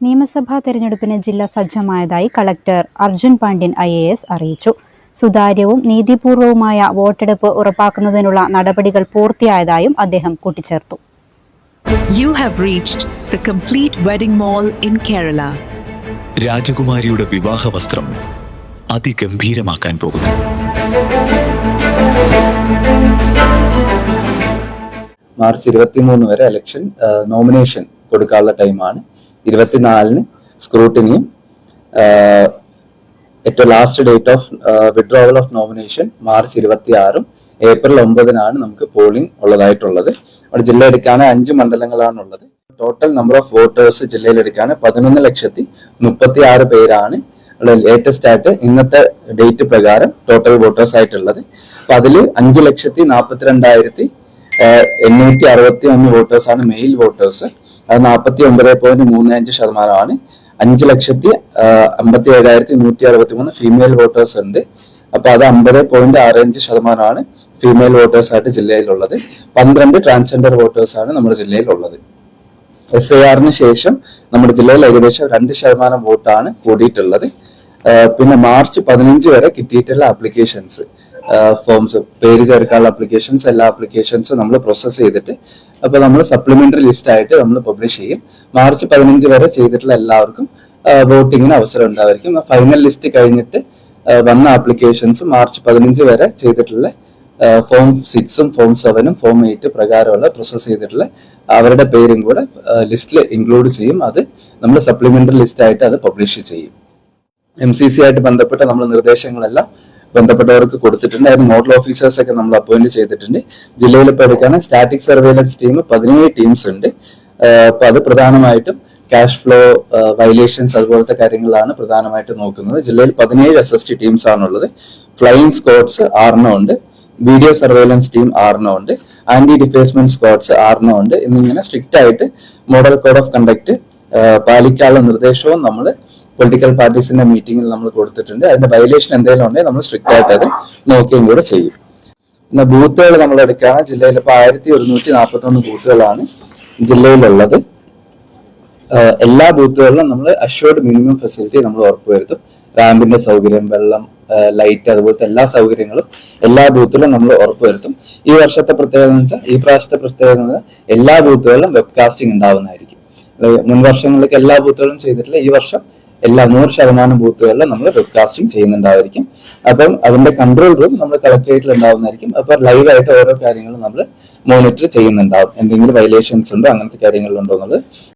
നിയമസഭാ തെരഞ്ഞെടുപ്പിന് ജില്ല സജ്ജമായതായി കളക്ടർ അർജുൻ പാണ്ഡ്യൻ IAS അറിയിച്ചു. സുതാര്യവും നീതിപൂർവവുമായ വോട്ടെടുപ്പ് ഉറപ്പാക്കുന്നതിനുള്ള നടപടികൾ പൂർത്തിയായതായും അദ്ദേഹം കൂട്ടിച്ചേർത്തു. You have reached the complete wedding mall in Kerala. രാജകുമാരിയുടെ വിവാഹ വസ്ത്രം അതിഗംഭീരമാക്കാൻ പോകുന്നു. മാർച്ച് 23 വരെ ഇലക്ഷൻ നോമിനേഷൻ കൊടുക്കാനുള്ള ടൈമാണ്. 24-ന് സ്ക്രൂട്ടിനിയും ഏറ്റവും last date of withdrawal of nomination March 26-ഉം ഏപ്രിൽ 9-നാണ് നമുക്ക് പോളിംഗ് ഉള്ളതായിട്ടുള്ളത്. അവിടെ ജില്ല എടുക്കാൻ 5 മണ്ഡലങ്ങളാണുള്ളത്. ടോട്ടൽ നമ്പർ ഓഫ് വോട്ടേഴ്സ് ജില്ലയിൽ എടുക്കാൻ 11,36,000 പേരാണ് ലേറ്റസ്റ്റ് ആയിട്ട് ഇന്നത്തെ ഡേറ്റ് പ്രകാരം ടോട്ടൽ വോട്ടേഴ്സ് ആയിട്ടുള്ളത്. അപ്പൊ അതിൽ 5,40,861 വോട്ടേഴ്സാണ് മെയിൽ വോട്ടേഴ്സ്. അത് 49.35%. 5,57,163 ഫീമെയിൽ വോട്ടേഴ്സ് ഉണ്ട്. അപ്പൊ അത് 50.65% ഫീമെയിൽ വോട്ടേഴ്സ് ആയിട്ട് ജില്ലയിലുള്ളത്. 12 ട്രാൻസ്ജെൻഡർ വോട്ടേഴ്സ് ആണ് നമ്മുടെ ജില്ലയിലുള്ളത്. SIRന് ശേഷം നമ്മുടെ ജില്ലയിൽ ഏകദേശം 2% വോട്ടാണ് കൂടിയിട്ടുള്ളത്. പിന്നെ മാർച്ച് 15 വരെ കിട്ടിയിട്ടുള്ള ആപ്ലിക്കേഷൻസ്, ഫോംസ്, പേര് ചേർക്കാനുള്ള ആപ്ലിക്കേഷൻസ്, എല്ലാ ആപ്ലിക്കേഷൻസും നമ്മൾ പ്രോസസ് ചെയ്തിട്ട് അപ്പൊ നമ്മൾ സപ്ലിമെന്ററി ലിസ്റ്റ് ആയിട്ട് നമ്മൾ പബ്ലിഷ് ചെയ്യും. മാർച്ച് 15 വരെ ചെയ്തിട്ടുള്ള എല്ലാവർക്കും വോട്ടിങ്ങിന് അവസരം ഉണ്ടായിരിക്കും. ഫൈനൽ ലിസ്റ്റ് കഴിഞ്ഞിട്ട് വന്ന ആപ്ലിക്കേഷൻസ് മാർച്ച് 15 വരെ ചെയ്തിട്ടുള്ള ഫോം 6ഉം ഫോം 7ഉം ഫോം 8 പ്രകാരമുള്ള പ്രോസസ് ചെയ്തിട്ടുള്ള അവരുടെ പേരും കൂടെ ലിസ്റ്റിൽ ഇൻക്ലൂഡ് ചെയ്യും. അത് നമ്മൾ സപ്ലിമെന്ററി ലിസ്റ്റ് ആയിട്ട് അത് പബ്ലിഷ് ചെയ്യും. MCC ആയിട്ട് ബന്ധപ്പെട്ട നമ്മൾ നിർദ്ദേശങ്ങളെല്ലാം ബന്ധപ്പെട്ടവർക്ക് കൊടുത്തിട്ടുണ്ട്. അതിന് നോഡൽ ഓഫീസേഴ്സ് ഒക്കെ നമ്മൾ അപ്പോയിന്റ് ചെയ്തിട്ടുണ്ട്. ജില്ലയിൽ ഇപ്പോൾ എടുക്കാൻ സ്റ്റാറ്റിക് സർവേലൻസ് ടീം 17 ടീംസ് ഉണ്ട്. അപ്പൊ അത് പ്രധാനമായിട്ടും ക്യാഷ് ഫ്ലോ വയലേഷൻസ് അതുപോലത്തെ കാര്യങ്ങളാണ് പ്രധാനമായിട്ട് നോക്കുന്നത്. ജില്ലയിൽ 17 SST ടീംസ് ആണുള്ളത്. ഫ്ലൈയിങ് സ്ക്വാഡ്സ് 6 ഉണ്ട്. വീഡിയോ സർവേലൻസ് ടീം 6 ഉണ്ട്. ആന്റി ഡിഫേസ്മെന്റ് സ്ക്വാഡ്സ് 6 ഉണ്ട്. എന്നിങ്ങനെ സ്ട്രിക്റ്റ് ആയിട്ട് മോഡൽ കോഡ് ഓഫ് കണ്ടക്ട് പാലിക്കാനുള്ള നിർദ്ദേശവും നമ്മൾ പൊളിറ്റിക്കൽ പാർട്ടീസിന്റെ മീറ്റിംഗിൽ നമ്മൾ കൊടുത്തിട്ടുണ്ട്. അതിന്റെ വയലേഷൻ എന്തെങ്കിലും ഉണ്ടെങ്കിൽ നമ്മൾ സ്ട്രിക്റ്റ് ആയിട്ട് അത് നോക്കുകയും കൂടെ ചെയ്യും. പിന്നെ ബൂത്തുകൾ നമ്മൾ എടുക്കുകയാണ്. ജില്ലയിൽ ഇപ്പോൾ 1141 ബൂത്തുകളാണ് ജില്ലയിലുള്ളത്. എല്ലാ ബൂത്തുകളിലും നമ്മൾ അഷ്യൂർഡ് മിനിമം ഫെസിലിറ്റി നമ്മൾ ഉറപ്പുവരുത്തും. റാമ്പിന്റെ സൗകര്യം, വെള്ളം, ലൈറ്റ്, അതുപോലത്തെ എല്ലാ സൗകര്യങ്ങളും എല്ലാ ബൂത്തിലും നമ്മൾ ഉറപ്പുവരുത്തും. ഈ വർഷത്തെ പ്രത്യേകത എന്ന് വെച്ചാൽ, ഈ പ്രാവശ്യത്തെ പ്രത്യേകത എല്ലാ ബൂത്തുകളിലും വെബ്കാസ്റ്റിംഗ് ഉണ്ടാവുന്നതായിരിക്കും. മുൻ വർഷങ്ങളിലേക്ക് എല്ലാ ബൂത്തുകളും ചെയ്തിട്ടില്ല. ഈ വർഷം എല്ലാ 100% ബൂത്തുകളിലും നമ്മൾ വെബ്കാസ്റ്റിംഗ് ചെയ്യുന്നുണ്ടായിരിക്കും. അപ്പം അതിന്റെ കൺട്രോൾ റൂം നമ്മൾ കളക്ടറേറ്റിൽ ഉണ്ടാവുന്നതായിരിക്കും. അപ്പൊ ലൈവായിട്ട് ഓരോ കാര്യങ്ങളും നമ്മൾ മോണിറ്റർ ചെയ്യുന്നുണ്ടാവും. എന്തെങ്കിലും വയലേഷൻസ് ഉണ്ടോ, അങ്ങനത്തെ കാര്യങ്ങളുണ്ടോ എന്നുള്ളത്